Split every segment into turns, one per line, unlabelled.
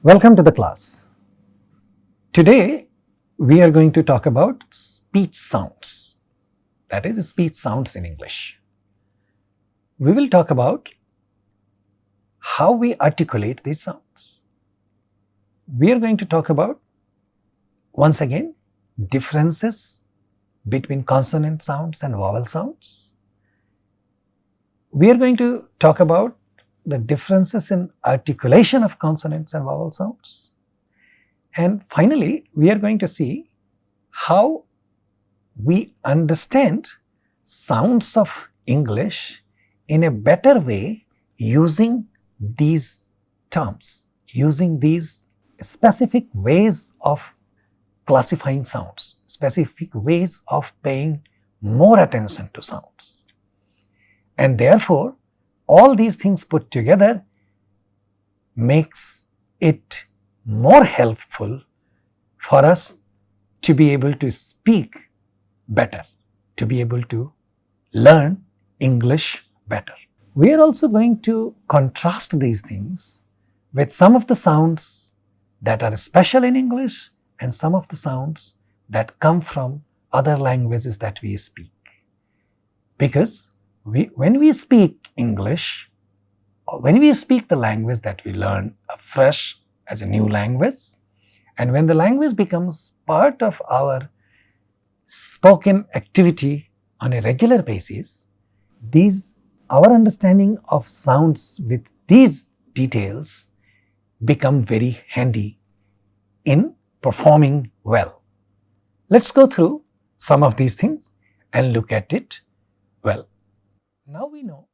Welcome to the class. Today we are going to talk about speech sounds, that is, speech sounds in English. We will talk about how we articulate these sounds. We are going to talk about, once again, differences between consonant sounds and vowel sounds. We are going to talk about the differences in articulation of consonants and vowel sounds. And finally, we are going to see how we understand sounds of English in a better way using these terms, using these specific ways of classifying sounds, specific ways of paying more attention to sounds. And therefore, all these things put together makes it more helpful for us to be able to speak better, to be able to learn English better. We are also going to contrast these things with some of the sounds that are special in English and some of the sounds that come from other languages that we speak. Because when we speak English, or when we speak the language that we learn afresh as a new language, and when the language becomes part of our spoken activity on a regular basis, our understanding of sounds with these details become very handy in performing well. Let's go through some of these things and look at it well. Now we know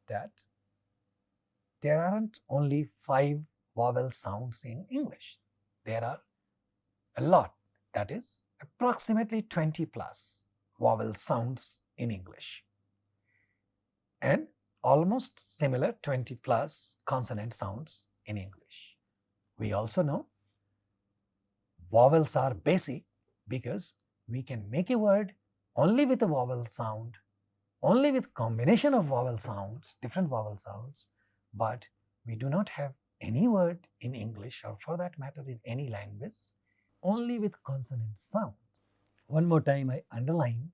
that there aren't only 5 vowel sounds in English. There are a lot, that is approximately 20 plus vowel sounds in English, and almost similar 20 plus consonant sounds in English. We also know vowels are basic because we can make a word only with a vowel sound, only with combination of vowel sounds, different vowel sounds, but we do not have any word in English, or for that matter in any language, only with consonant sound. One more time I underline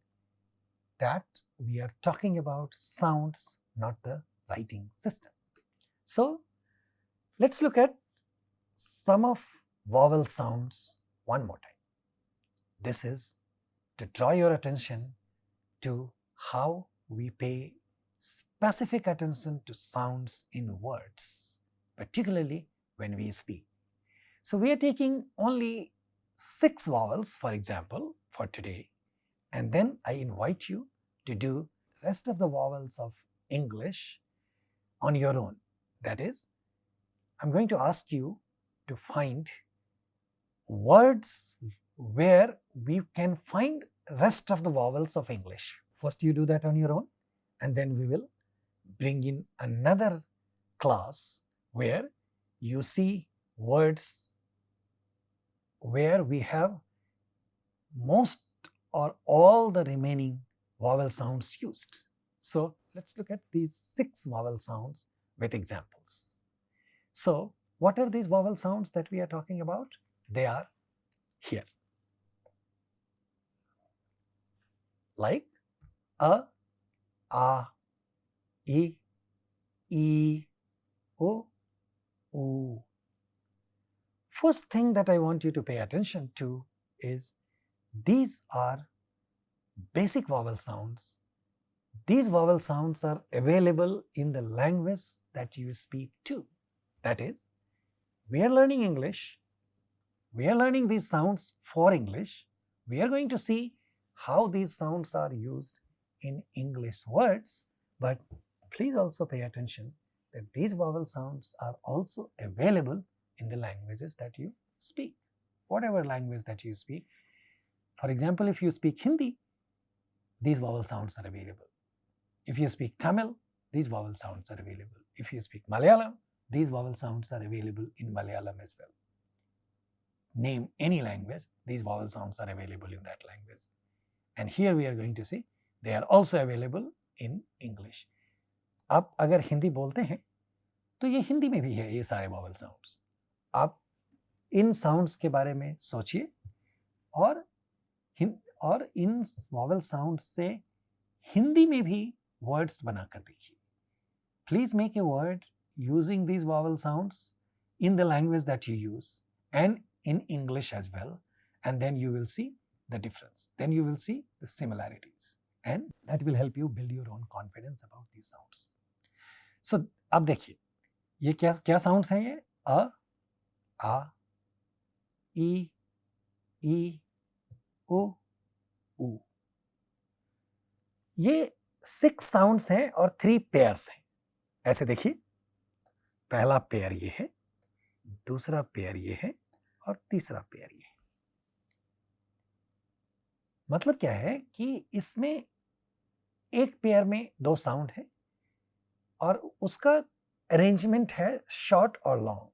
that we are talking about sounds, not the writing system. So let's look at some of vowel sounds one more time. This is to draw your attention to how we pay specific attention to sounds in words, particularly when we speak. So we are taking only 6 vowels, for example, for today, and then I invite you to do the rest of the vowels of English on your own. That is, I'm going to ask you to find words where we can find rest of the vowels of English. First you do that on your own, and then we will bring in another class where you see words where we have most or all the remaining vowel sounds used. So let's look at these 6 vowel sounds with examples. So what are these vowel sounds that we are talking about? They are here, like a, e, o, u. First thing that I want you to pay attention to is these are basic vowel sounds. These vowel sounds are available in the language that you speak too. That is, we are learning English, we are learning these sounds for English. We are going to see how these sounds are used in English words, but please also pay attention that these vowel sounds are also available in the languages that you speak, whatever language that you speak. For example, if you speak Hindi, these vowel sounds are available. If you speak Tamil, these vowel sounds are available. If you speak Malayalam, these vowel sounds are available in Malayalam as well. Name any language, these vowel sounds are available in that language. And here we are going to see they are also available in English. आप अगर हिंदी बोलते हैं तो ये हिंदी में भी है ये सारे vowel sounds. आप इन साउंड्स के बारे में सोचिए और इन वॉवल साउंड से हिंदी में भी वर्ड्स बनाकर देखिए. Please make a word using these vowel sounds in the language that you use and in English as well, and then you will see the difference. Then you will see the similarities, and that will help you build your own confidence about these sounds. So अब देखिए ये क्या क्या sounds हैं. ये अ, आ, ई, उ, ऊ. ये 6 साउंड्स हैं और 3 पेयर्स हैं. ऐसे देखिए, पहला पेयर ये है, दूसरा पेयर ये है और तीसरा पेयर ये है. मतलब क्या है कि इसमें एक पेयर में 2 साउंड है और उसका अरेंजमेंट है शॉर्ट और लॉन्ग.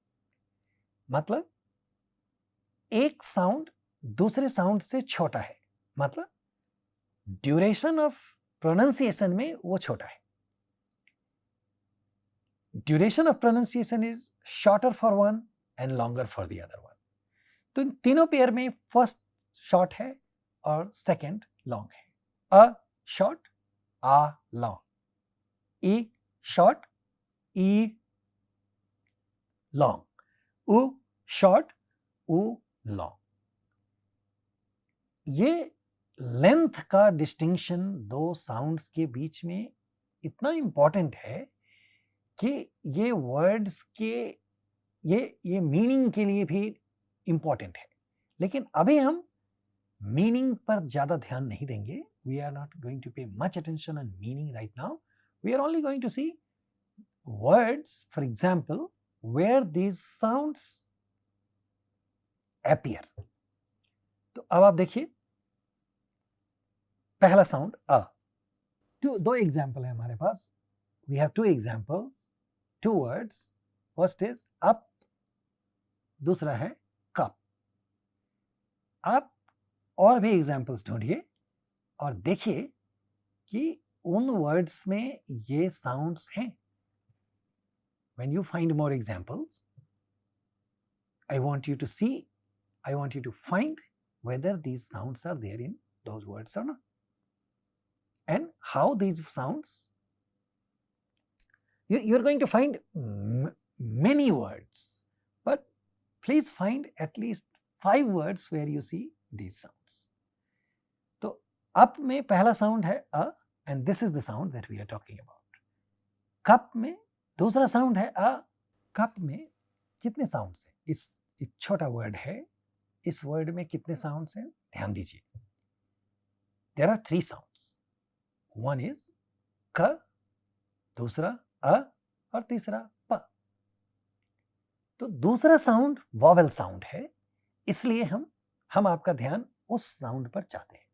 मतलब एक साउंड दूसरे साउंड से छोटा है, मतलब ड्यूरेशन ऑफ प्रोनाउंसिएशन में वो छोटा है. Duration of pronunciation is shorter for one and longer for the other one. तो इन तीनों पेयर में फर्स्ट शॉर्ट है और सेकंड लॉन्ग है. अ शॉर्ट, आ लॉन्ग, ई शॉर्ट, ई लॉन्ग, उ शॉर्ट, उ लॉन्ग. ये लेंथ का डिस्टिंक्शन 2 साउंड्स के बीच में इतना इंपॉर्टेंट है कि ये वर्ड्स के ये मीनिंग के लिए भी इंपॉर्टेंट है. लेकिन अभी हम मीनिंग पर ज्यादा ध्यान नहीं देंगे. We are not going to pay much attention on meaning right now. We are only going to see words, for example, where these sounds appear. तो अब आप देखिए, पहला साउंड अ. दो एग्जाम्पल है हमारे पास. We have 2 examples, 2 words. First is up, दूसरा है कप. आप और भी एग्जाम्पल्स ढूंढिए और देखिए कि उन वर्ड्स में ये साउंड्स हैं. When you find more examples, I want you to find whether these sounds are there in those words or not, and how these sounds, you're going to find many words, but please find at least 5 words where you see these sounds. तो up में पहला sound है अ, and this is the sound that we are talking about. Cup में दूसरा sound है अ. Cup में कितने sounds हैं? इस छोटा वर्ड है, इस वर्ड में कितने साउंड्स हैं? ध्यान दीजिए. There are 3 sounds. One is क, दूसरा अ और तीसरा प. तो दूसरा साउंड वॉवेल साउंड है, इसलिए हम आपका ध्यान उस साउंड पर चाहते हैं.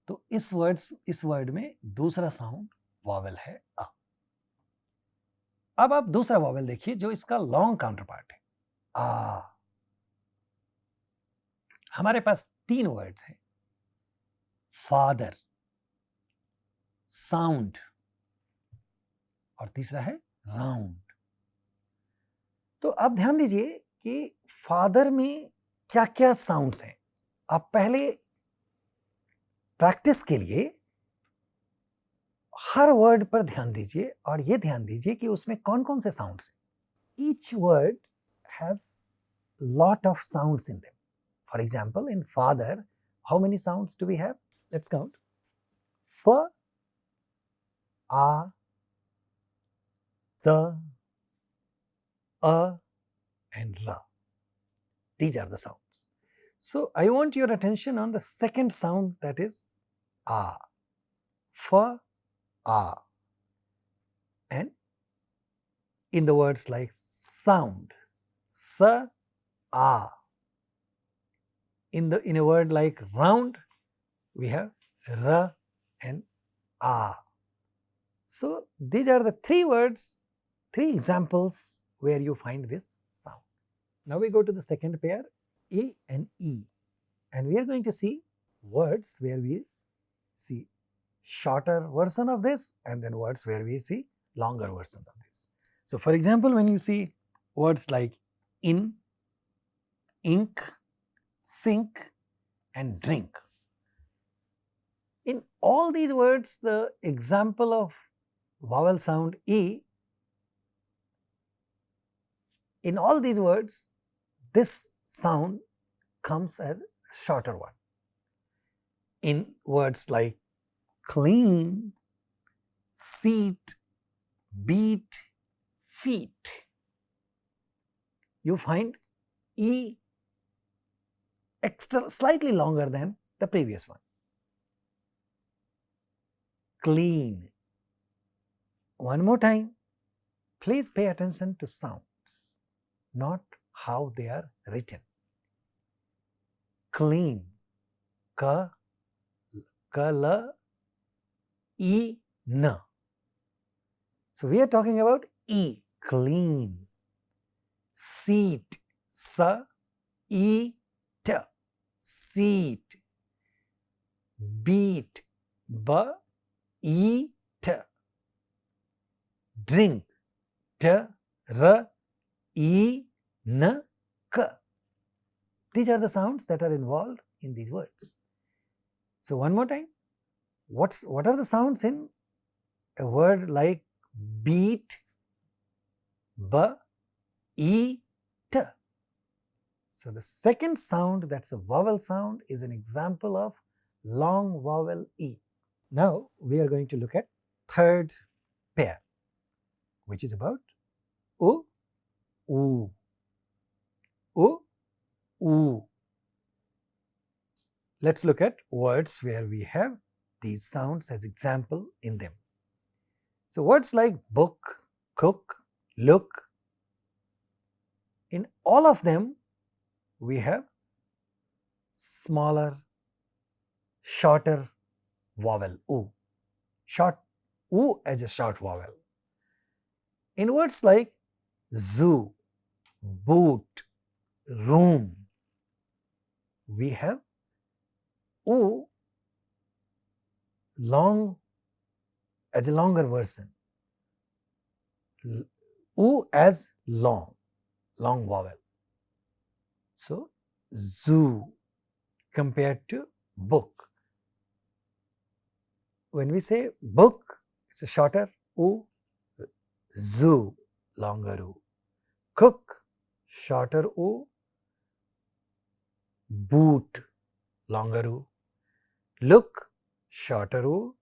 तो इस वर्ड में दूसरा साउंड वॉवेल है अ. अब आप दूसरा वॉवेल देखिए जो इसका लॉन्ग काउंटर पार्ट है, आ. हमारे पास 3 वर्ड्स हैं, फादर, साउंड और तीसरा है राउंड. तो आप ध्यान दीजिए कि फादर में क्या क्या साउंड्स हैं. आप पहले प्रैक्टिस के लिए हर वर्ड पर ध्यान दीजिए और ये ध्यान दीजिए कि उसमें कौन कौन से साउंड्स हैं. Each word has lot of sounds in them. For example, in father, how many sounds do we have? Let's count. F, A, the, and ra. These are the sounds. So I want your attention on the second sound, that is a. F, A. And in the words like sound, sa, a. In a word like round, we have ra and a. So these are the 3 words, 3 examples where you find this sound. Now we go to the second pair, A and E, and we are going to see words where we see shorter version of this and then words where we see longer version of this. So for example, when you see words like in, ink, sink and drink. In all these words, the example of vowel sound E, in all these words, this sound comes as a shorter one. In words like clean, seat, beat, feet, you find E extra slightly longer than the previous one. Clean. One more time, please pay attention to sounds, not how they are written. Clean, ka, la, e, na. So we are talking about E, clean. Seat, sa, e, ta, seat. Beat, ba, e, ta. Drink, ta, ra, e, na, ka. These are the sounds that are involved in these words. So one more time, what are the sounds in a word like beat, ba, e, ta? So the second sound, that's a vowel sound, is an example of long vowel E. Now we are going to look at third pair, which is about U, U, U, U. Let's look at words where we have these sounds as example in them. So words like book, cook, look, in all of them we have smaller, shorter vowel U, short U as a short vowel. In words like zoo, boot, room, we have U long as a longer version, U as long vowel. So zoo compared to book. When we say book, it's a shorter U, zoo longer U. Cook, shorter U, boot longer U. Look, shorter U,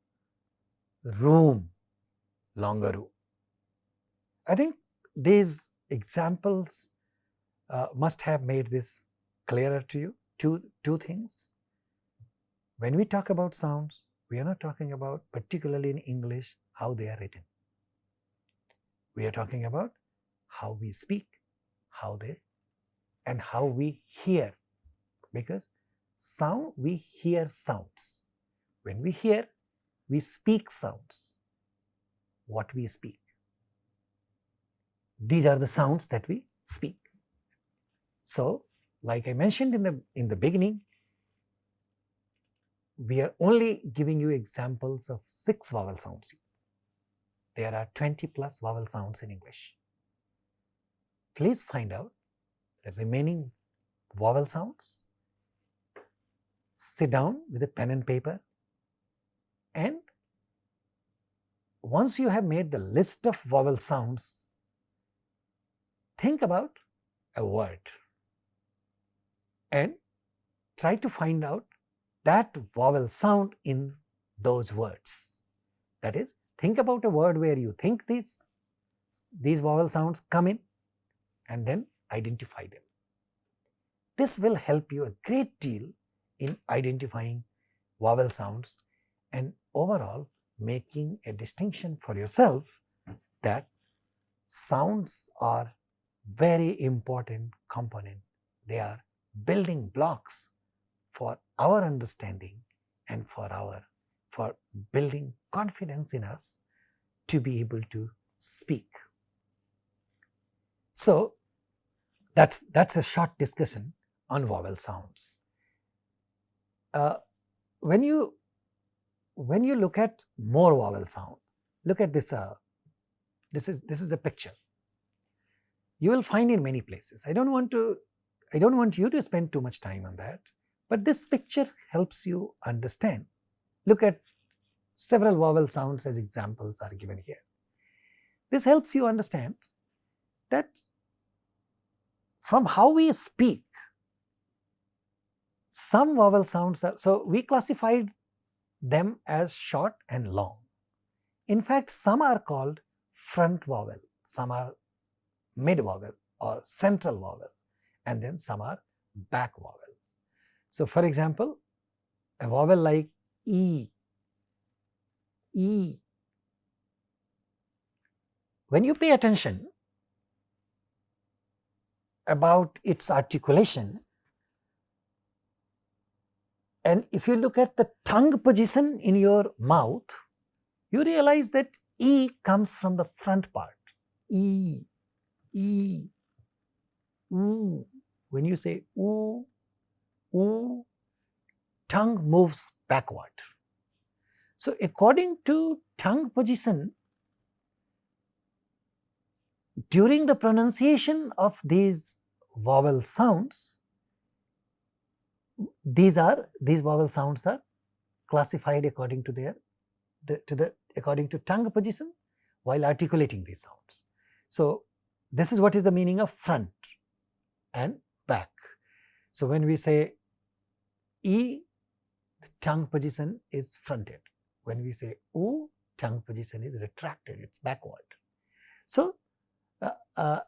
room longer U. I think these examples must have made this clearer to you. Two things. When we talk about sounds, we are not talking about, particularly in English, how they are written. We are talking about how we speak, how we hear. Because sound, we hear sounds. When we hear, we speak sounds. What we speak. These are the sounds that we speak. So, like I mentioned in the beginning, we are only giving you examples of 6 vowel sounds. There are 20 plus vowel sounds in English. Please find out the remaining vowel sounds. Sit down with a pen and paper, and once you have made the list of vowel sounds, think about a word and try to find out that vowel sound in those words. That is, think about a word where you think these vowel sounds come in, and then identify them. This will help you a great deal in identifying vowel sounds and overall making a distinction for yourself that sounds are very important component. They are building blocks for our understanding and for building confidence in us to be able to speak. So that's a short discussion on vowel sounds. When you look at more vowel sound, look at this. This is a picture. you will find in many places. I don't want you to spend too much time on that, but this picture helps you understand. Look at several vowel sounds as examples are given here. This helps you understand that from how we speak, some vowel sounds are, so we classified them as short and long. In fact, some are called front vowel, some are mid vowel or central vowel, and then some are back vowels. So, for example, a vowel like E, when you pay attention about its articulation, and if you look at the tongue position in your mouth, you realize that E comes from the front part. E, oo. When you say oo, tongue moves backward. So, according to tongue position, during the pronunciation of these vowel sounds, these vowel sounds are classified according to according to tongue position while articulating these sounds. So, this is what is the meaning of front and back. So, when we say E, the tongue position is fronted. When we say oo, tongue position is retracted, it is backward. So,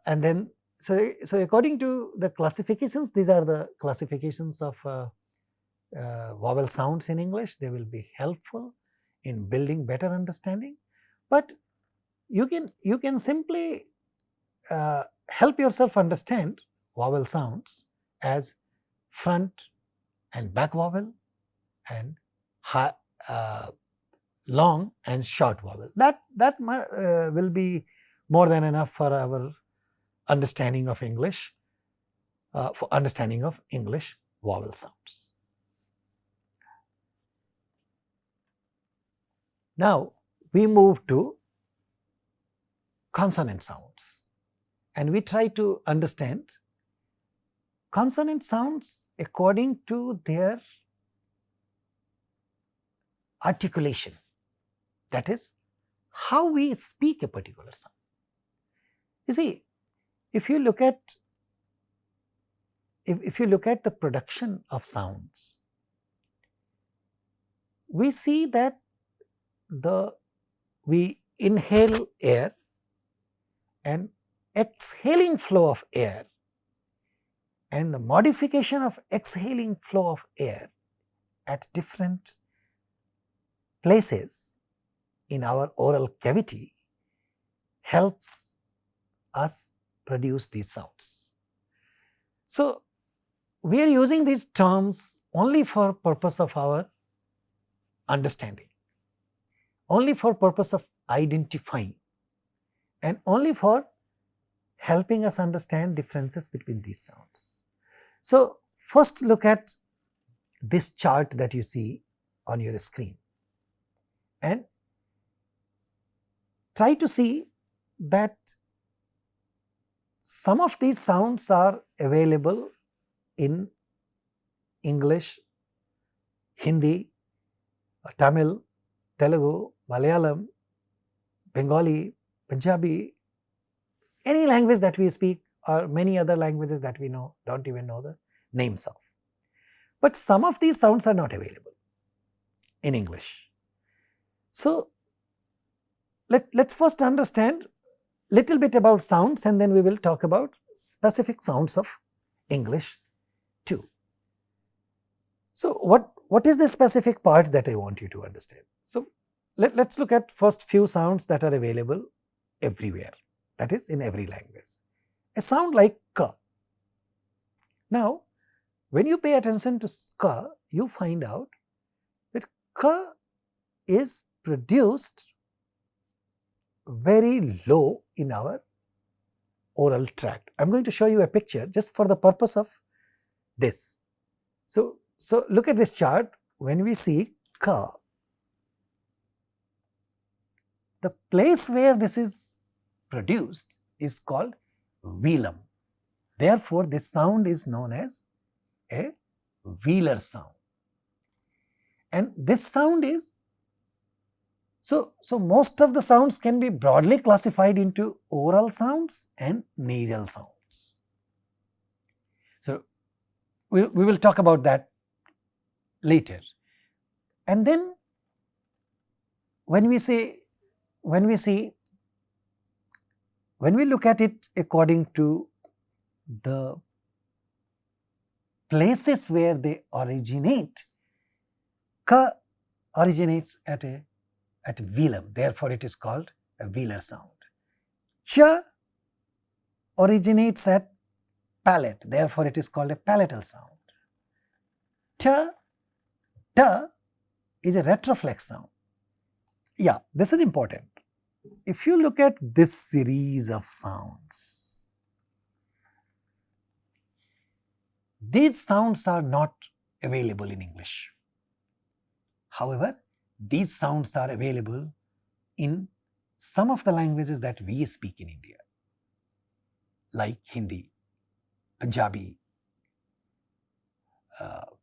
and then so according to the classifications, these are the classifications of vowel sounds in English. They will be helpful in building better understanding, but you can simply help yourself understand vowel sounds as front and back vowel and long and short vowel. That will be more than enough for our understanding of English, for understanding of English vowel sounds. Now, we move to consonant sounds, and we try to understand consonant sounds according to their articulation, that is, how we speak a particular sound. You see, if you look at the production of sounds, we see that we inhale air and exhaling flow of air, and the modification of exhaling flow of air at different places in our oral cavity helps us produce these sounds. So, we are using these terms only for purpose of our understanding, only for purpose of identifying, and only for helping us understand differences between these sounds. So, first look at this chart that you see on your screen and try to see that some of these sounds are available in English, Hindi, Tamil, Telugu, Malayalam, Bengali, Punjabi, any language that we speak, or many other languages that we know, don't even know the names of. But some of these sounds are not available in English. So, let's first understand little bit about sounds, and then we will talk about specific sounds of English too. So, what is the specific part that I want you to understand? So, let's look at first few sounds that are available everywhere, that is in every language. A sound like K. Now, when you pay attention to K, you find out that K is produced very low in our oral tract. I am going to show you a picture just for the purpose of this. So look at this chart. When we see K, the place where this is produced is called velum. Therefore, this sound is known as a velar sound. And this sound is, so most of the sounds can be broadly classified into oral sounds and nasal sounds. So, we will talk about that later. And then when we look at it according to the places where they originate, ka originates at velum, therefore it is called a velar sound. Cha originates at palate, therefore it is called a palatal sound. Ta is a retroflex sound. Yeah, this is important. If you look at this series of sounds, these sounds are not available in English. However, these sounds are available in some of the languages that we speak in India, like Hindi, Punjabi,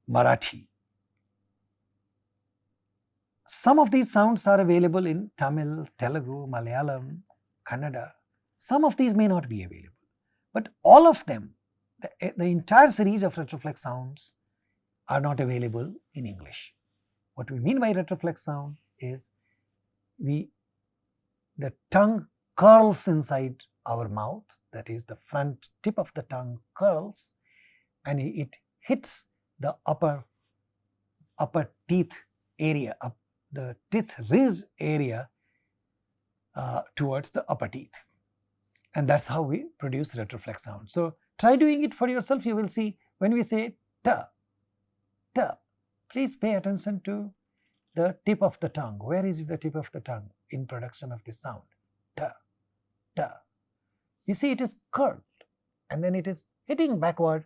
Marathi. Some of these sounds are available in Tamil, Telugu, Malayalam, Kannada. Some of these may not be available, but all of them, the entire series of retroflex sounds are not available in English. What we mean by retroflex sound is the tongue curls inside our mouth, that is the front tip of the tongue curls and it hits the upper teeth area, the teeth ridge area towards the upper teeth, and that's how we produce retroflex sound. So try doing it for yourself. You will see when we say ta, please pay attention to the tip of the tongue. Where is the tip of the tongue in production of this sound? Ta. You see, it is curled and then it is hitting backward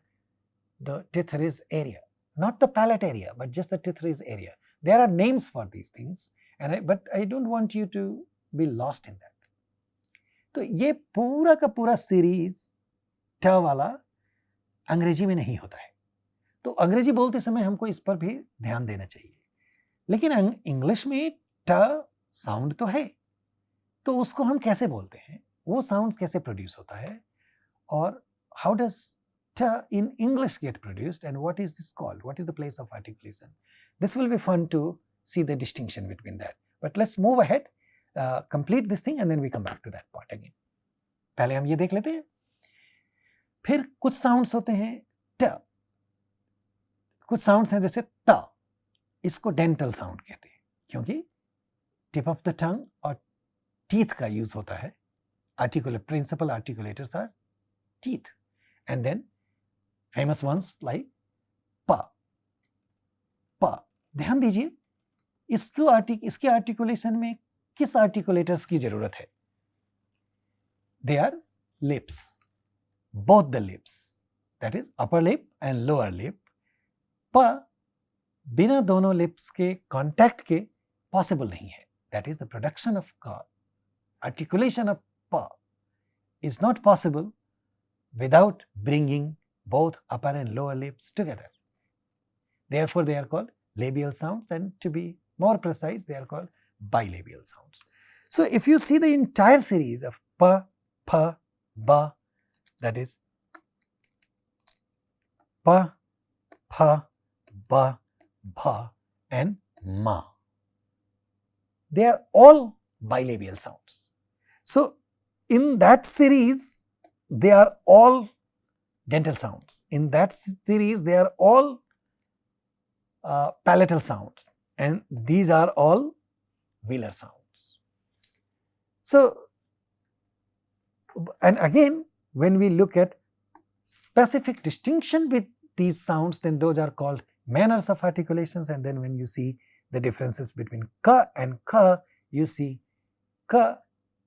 the teeth ridge area, not the palate area, but just the teeth ridge area. There are names for these things, but I don't want you to be lost in that. तो ये पूरा का पूरा series ट वाला अंग्रेजी में नहीं होता है, तो अंग्रेजी बोलते समय हमको इस पर भी ध्यान देना चाहिए. लेकिन इंग्लिश में ट साउंड तो है, तो उसको हम कैसे बोलते हैं, वो साउंड कैसे प्रोड्यूस होता है, और हाउ डज ट in English get produced and what is this called, what is the place of articulation. This will be fun to see the distinction between that. But let's move ahead, complete this thing and then we come back to that part again. पहले हम ये देख लेते हैं. फिर कुछ sounds होते हैं ट, कुछ साउंड्स हैं जैसे त, इसको डेंटल साउंड कहते हैं क्योंकि टिप ऑफ द टंग और टीथ का यूज होता है. Articulate principal articulators are teeth and then famous ones like pa. ध्यान दीजिए, इसके आर्टिकुलेशन में किस आर्टिकुलेटर्स की जरूरत है? They are lips, both the lips, that is upper lip and lower lip. pa बिना दोनों लिप्स के कांटेक्ट के पॉसिबल नहीं है. That is the production of ka, articulation of pa is not possible without bringing both upper and lower lips together. Therefore, they are called labial sounds, and to be more precise, they are called bilabial sounds. So, if you see the entire series of pa, pha, ba, that is pa, pha, ba, bha and ma, they are all bilabial sounds. So, in that series, they are all dental sounds. In that series, they are all palatal sounds, and these are all velar sounds. So, and again, when we look at specific distinction with these sounds, then those are called manners of articulations. And then when you see the differences between ka and kha, you see ka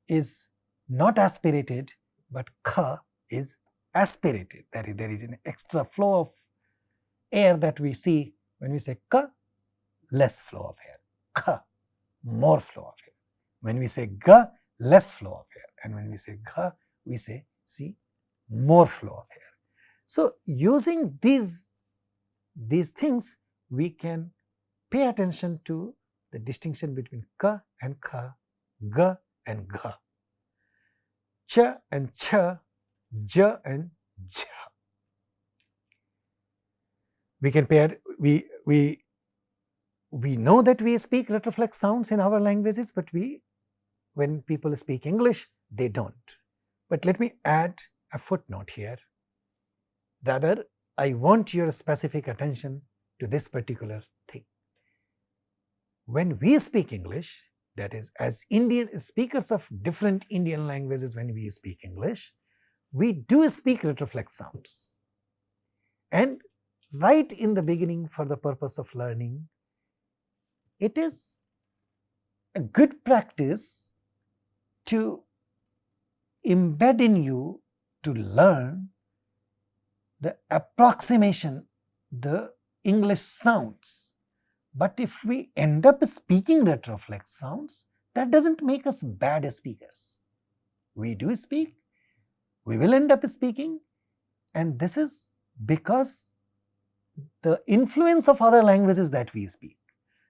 is not aspirated, but kha is aspirated. That is, there is an extra flow of air that we see when we say ka, less flow of air, kha, more flow of air. When we say ga, less flow of air, and when we say gha, we say see more flow of air. So using these things, we can pay attention to the distinction between ka and kha, ga and gha, cha and cha, ja and ja. We can pair, we know that we speak retroflex sounds in our languages, but when people speak English, they don't. But let me add a footnote here. Rather, I want your specific attention to this particular thing. When we speak English, that is, as Indian speakers of different Indian languages, when we speak English, we do speak retroflex sounds. And right in the beginning, for the purpose of learning, it is a good practice to embed in you to learn the approximation, the English sounds. But if we end up speaking retroflex sounds, that doesn't make us bad speakers. We do speak, we will end up speaking, and this is because the influence of other languages that we speak.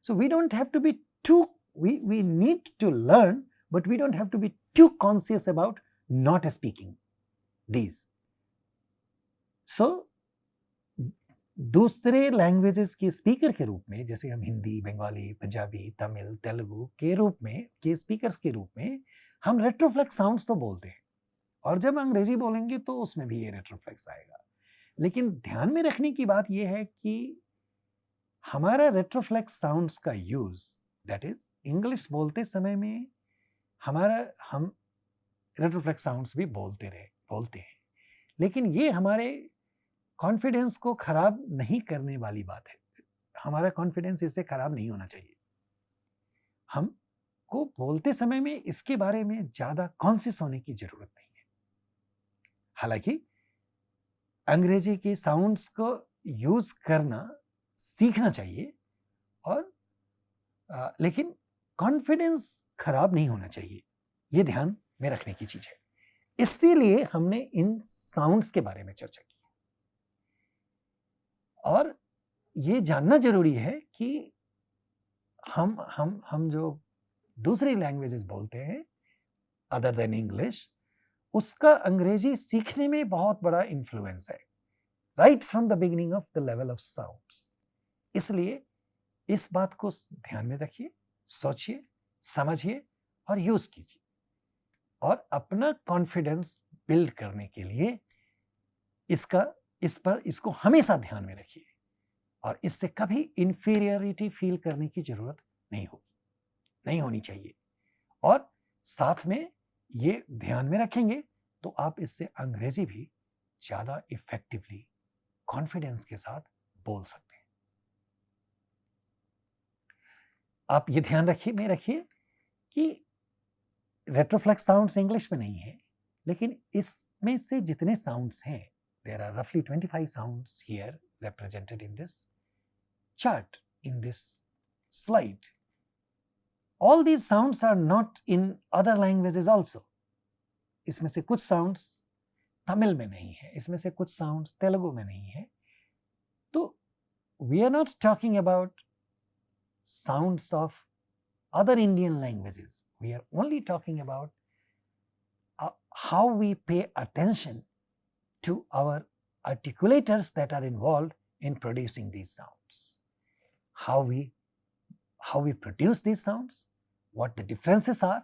So we don't have to be too, we need to learn, but we don't have to be too conscious about not speaking these. So दूसरे languages के speaker के रूप में, जैसे हम हिंदी, बंगाली, पंजाबी, तमिल, तेलुगु के रूप में, के स्पीकर्स के रूप में हम रेट्रोफ्लेक्स साउंड्स तो बोलते हैं, और जब अंग्रेजी बोलेंगे तो उसमें भी ये रेट्रोफ्लेक्स आएगा. लेकिन ध्यान में रखने की बात यह है कि हमारा रेट्रोफ्लेक्स साउंड्स का यूज, दैट इज इंग्लिश बोलते समय में हम रेट्रोफ्लेक्स साउंड्स भी बोलते हैं, लेकिन ये हमारे कॉन्फिडेंस को खराब नहीं करने वाली बात है. हमारा कॉन्फिडेंस इससे खराब नहीं होना चाहिए. हमको बोलते समय में इसके बारे में ज़्यादा कॉन्शियस होने की ज़रूरत नहीं है. हालांकि अंग्रेजी के साउंड्स को यूज करना सीखना चाहिए, और लेकिन कॉन्फिडेंस खराब नहीं होना चाहिए. ये ध्यान में रखने की चीज़ है. इसीलिए हमने इन साउंड्स के बारे में चर्चा की. और ये जानना जरूरी है कि हम जो दूसरी लैंग्वेजेस बोलते हैं अदर देन इंग्लिश, उसका अंग्रेजी सीखने में बहुत बड़ा इन्फ्लुएंस है, right from the beginning of the level of sounds. इसलिए इस बात को ध्यान में रखिए, सोचिए, समझिए और यूज कीजिए, और अपना कॉन्फिडेंस बिल्ड करने के लिए इसको हमेशा ध्यान में रखिए, और इससे कभी इंफीरियरिटी फील करने की जरूरत नहीं होनी चाहिए. और साथ में ये ध्यान में रखेंगे तो आप इससे अंग्रेजी भी ज़्यादा इफेक्टिवली कॉन्फिडेंस के साथ बोल सकते हैं. आप ये ध्यान रखिए कि रेट्रोफ्लेक्स साउंड्स इंग्लिश में नहीं है, लेकिन इसमें से जितने साउंड्स हैं, there are roughly 25 sounds here represented in this chart, in this slide. All these sounds are not in other languages also. इसमें से कुछ sounds तमिल में नहीं है, इसमें से कुछ sounds तेलुगु में नहीं है. तो we are not talking about sounds of other Indian languages. We are only talking about how we pay attention to our articulators that are involved in producing these sounds. How we produce these sounds, what the differences are,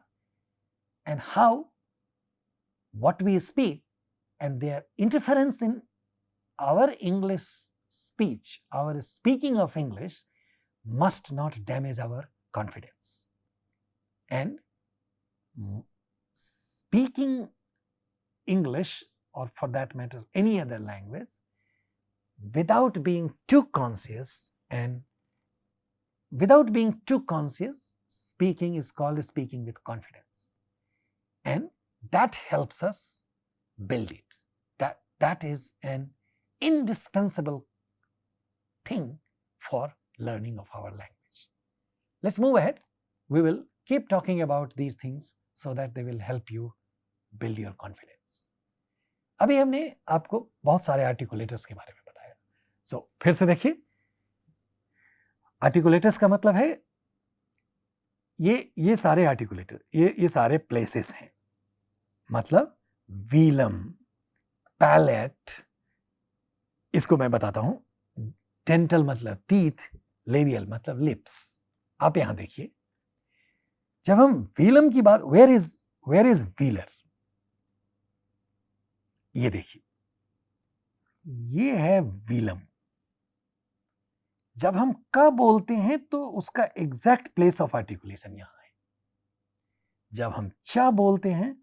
and how what we speak and their interference in our English speech, our speaking of English, must not damage our confidence. And speaking English, or for that matter any other language, without being too conscious, speaking is called speaking with confidence, and that helps us build it. That is an indispensable thing for learning of our language. Let's move ahead. We will keep talking about these things so that they will help you build your confidence. अभी हमने आपको बहुत सारे articulators के बारे में बताया। सो फिर से देखिए, आर्टिकुलेटर्स का मतलब है ये सारे आर्टिकुलेटर, ये सारे प्लेसेस हैं। मतलब वीलम, पैलेट, इसको मैं बताता हूं, डेंटल मतलब टीथ, लेबियल मतलब लिप्स। आप यहां देखिए, जब हम वीलम की बात, वेयर इज व्हीलर, ये देखिए, ये है वीलम। जब हम क बोलते हैं तो उसका एग्जैक्ट प्लेस ऑफ आर्टिकुलेशन यहां है। जब हम च बोलते हैं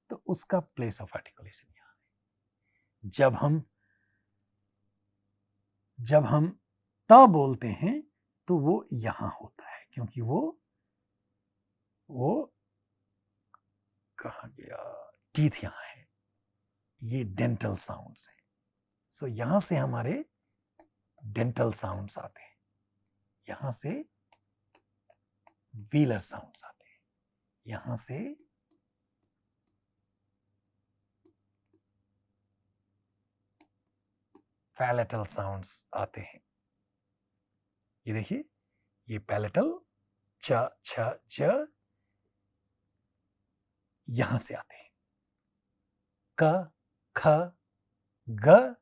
तो उसका प्लेस ऑफ आर्टिकुलेशन यहां है। जब हम त बोलते हैं तो वो यहां होता है, क्योंकि वो कहां गया, टीथ यहां है। ये डेंटल साउंड्स है। सो यहां से हमारे डेंटल साउंड्स आते हैं, यहां से व्हीलर साउंड्स आते हैं, यहां से पैलेटल साउंड्स आते हैं। ये देखिए, ये पैलेटल च छ ज यहां से आते हैं। क ख ग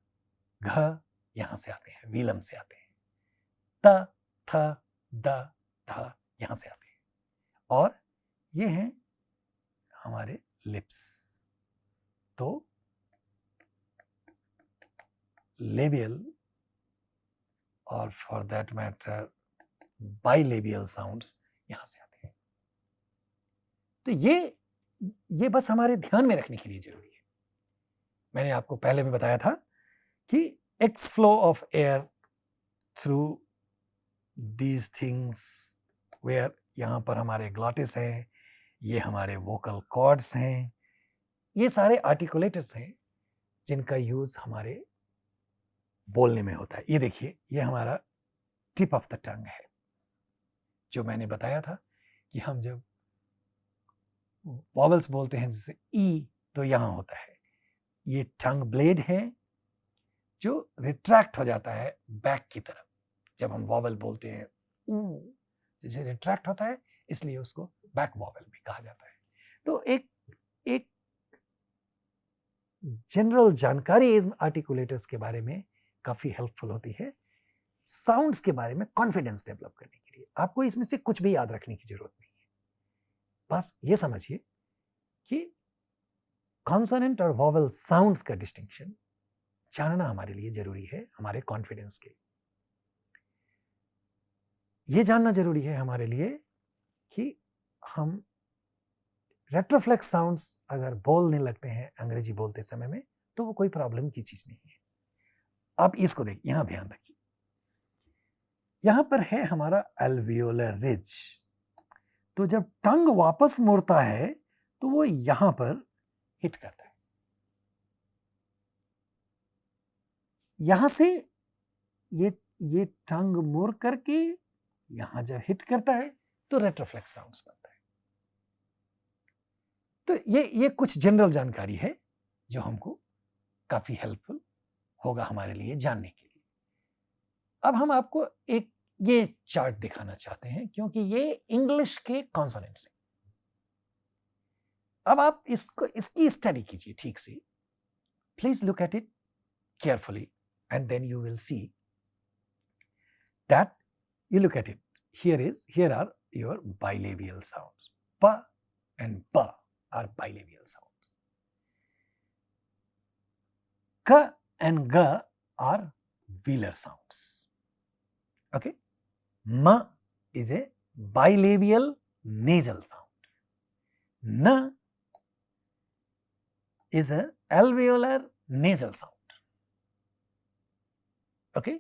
घ यहां से आते हैं, वीलम से आते हैं। त थ द ध यहां से आते हैं। और ये हैं हमारे लिप्स। तो लेबियल और for that matter bilabial sounds यहां से आते हैं। तो ये बस हमारे ध्यान में रखने के लिए जरूरी है। मैंने आपको पहले भी बताया था कि x flow of air through these things, where, यहां पर हमारे ग्लॉटिस है, ये हमारे वोकल कॉर्ड्स हैं, ये सारे आर्टिकुलेटर्स हैं जिनका यूज हमारे बोलने में होता है। ये देखिए, ये हमारा टिप ऑफ द टंग है, जो मैंने बताया था कि हम जब वॉवल्स बोलते हैं जैसे ई, तो यहां होता है। ये टंग ब्लेड है जो रिट्रैक्ट हो जाता है बैक की तरफ। जब हम वॉवल बोलते हैं जैसे रिट्रैक्ट होता है, इसलिए उसको बैक वॉवल भी कहा जाता है। तो एक जनरल जानकारी इन आर्टिकुलेटर्स के बारे में काफी हेल्पफुल होती है साउंड्स के बारे में कॉन्फिडेंस डेवलप करने के लिए। आपको इसमें से कुछ भी याद रखने की जरूरत नहीं है, बस ये समझिए कि कॉन्सोनेंट और वॉवल साउंड्स का डिस्टिंक्शन जानना हमारे लिए जरूरी है, हमारे कॉन्फिडेंस के लिए। ये जानना जरूरी है हमारे लिए कि हम रेट्रोफ्लेक्स साउंड्स अगर बोलने लगते हैं अंग्रेजी बोलते समय में, तो वो कोई प्रॉब्लम की चीज नहीं है। अब इसको देखिए, यहां ध्यान रखिए, यहां पर है हमारा एल्वियोलर रिज। तो जब टंग वापस मुड़ता है तो वो यहां पर हिट करता है। यहां से ये टंग मुड़ करके यहां जब हिट करता है तो रेट्रोफ्लेक्स साउंड्स बनता है। तो ये कुछ जनरल जानकारी है जो हमको काफी हेल्पफुल होगा हमारे लिए जानने के लिए। अब हम आपको एक ये चार्ट दिखाना चाहते हैं, क्योंकि ये इंग्लिश के कॉन्सोनेंट्स हैं। अब आप इसकी स्टडी कीजिए ठीक से। Please look at it carefully and then you will see that, you look at it, here are your bilabial sounds. Pa and ba are bilabial sounds. Ka and ga are velar sounds. Okay? Ma is a bilabial nasal sound. Na is a alveolar nasal sound. Okay?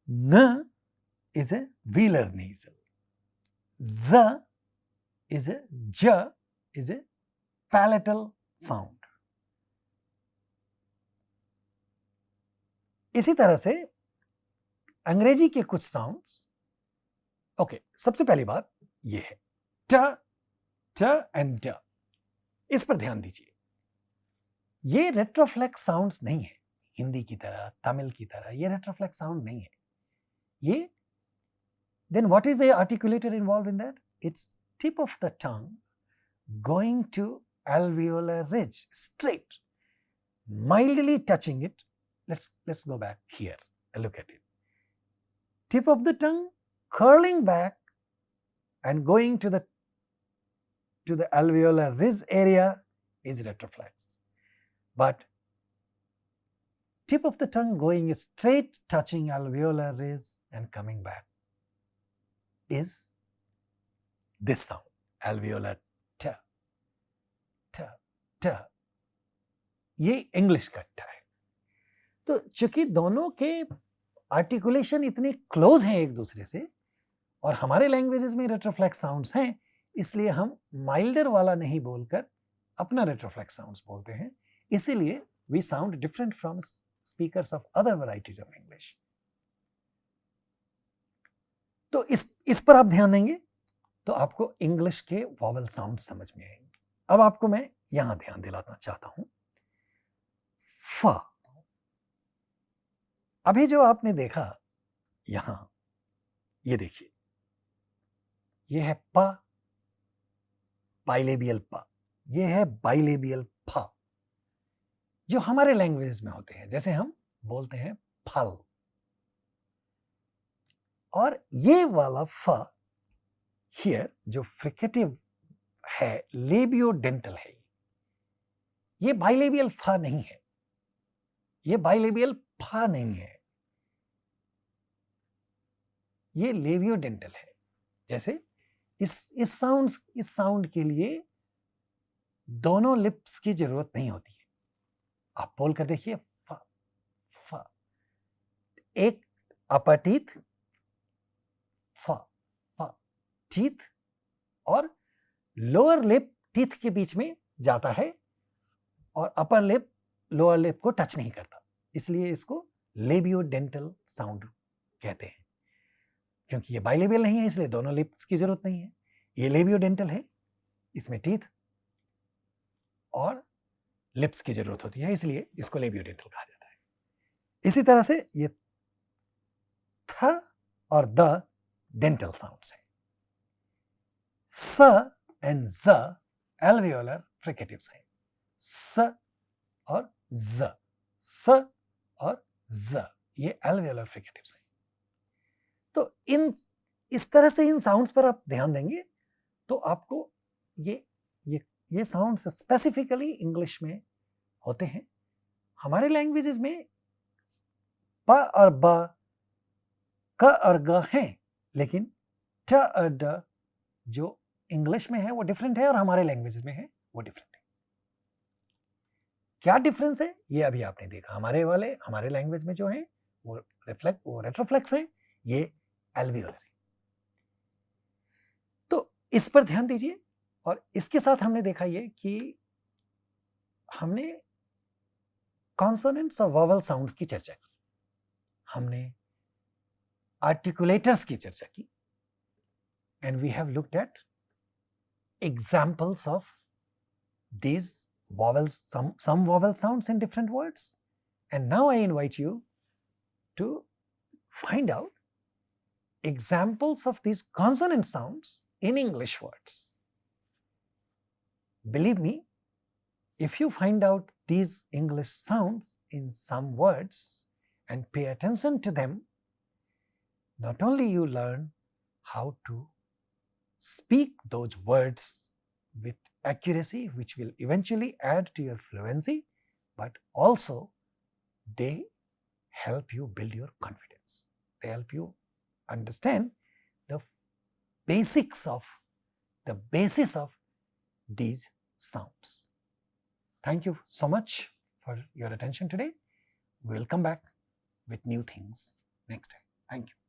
N is a velar nasal. Z is a palatal sound. इसी तरह से अंग्रेजी के कुछ sounds. Okay, सबसे पहली बात ये है ट एंड ड, इस पर ध्यान दीजिए। ये रेट्रोफ्लेक्स साउंड्स नहीं है हिंदी की तरह, तमिल की तरह, ये रेट्रोफ्लेक्स साउंड नहीं है ये. Then what is the articulator involved in that? It's tip of the tongue going to alveolar ridge straight, mildly touching it. Let's go back here and look at it. Tip of the tongue curling back and going to the alveolar ridge area is retroflex. But tip of the tongue going straight, touching alveolar ridge and coming back is this sound, alveolar t, t, t. ये English का ट है. तो चूंकि दोनों के articulation इतने close हैं एक दूसरे से और हमारे लैंग्वेजेस में रेट्रोफ्लेक्स साउंड्स हैं, इसलिए हम माइल्डर वाला नहीं बोलकर अपना रेट्रोफ्लेक्स साउंड्स बोलते हैं. इसीलिए we sound different from speakers of other varieties of English. तो इस पर आप ध्यान देंगे तो आपको इंग्लिश के वॉवल साउंड समझ में आएंगे. अब आपको मैं यहां ध्यान दिलाना चाहता हूं. फ. अभी जो आपने देखा यहां, ये देखिए, ये है प, बाइलेबियल प, ये है बाइलेबियल फ, जो हमारे लैंग्वेज में होते हैं. जैसे हम बोलते हैं फल, और ये वाला फ हियर जो फ्रिकेटिव है, लेबियोडेंटल है. ये बाइलेबियल फ नहीं है, ये बाइलेबियल फ नहीं है, ये लेबियोडेंटल है. जैसे इस साउंड के लिए दोनों लिप्स की जरूरत नहीं होती है. आप बोल कर देखिए फ फ. एक अपर टीथ फ फ, टीथ, और लोअर लिप टीथ के बीच में जाता है और अपर लिप लोअर लिप को टच नहीं करता, इसलिए इसको लेबियोडेंटल साउंड कहते हैं. क्योंकि ये बाइलेबियल नहीं है इसलिए दोनों लिप्स की जरूरत नहीं है. ये लेबियोडेंटल है, इसमें टीथ और लिप्स की जरूरत होती है, इसलिए इसको लेबियोडेंटल कहा जाता है. इसी तरह से ये थ और द डेंटल साउंड्स हैं. स एंड ज एल्वियोलर फ्रिकेटिव्स हैं. स और ज, स और ज, ये एल्वियोलर फ्रिकेटिव्स हैं. तो इस तरह से इन साउंड्स पर आप ध्यान देंगे तो आपको ये साउंड्स स्पेसिफिकली इंग्लिश में होते हैं. हमारे लैंग्वेजेस में प और ब, क और ग हैं, लेकिन ट और ड जो इंग्लिश में है वो डिफरेंट है और हमारे लैंग्वेजेस में है वो डिफरेंट है. क्या डिफरेंस है ये अभी आपने देखा. हमारे लैंग्वेज में जो है वो रेट्रोफ्लेक्स है, ये एल्वियोलर है. तो इस पर ध्यान दीजिए. और इसके साथ हमने देखा ये कि हमने कॉन्सोनेंट्स और वोवेल साउंड्स की चर्चा की, हमने आर्टिकुलेटर्स की चर्चा की, and we have looked at examples of these vowels, some vowel sounds in different words. And now I invite you to find out examples of these consonant sounds in English words. Believe me, if you find out these English sounds in some words and pay attention to them, not only you learn how to speak those words with accuracy, which will eventually add to your fluency, but also they help you build your confidence. They help you understand the basis of these sounds. Thank you so much for your attention today. We will come back with new things next time. Thank you.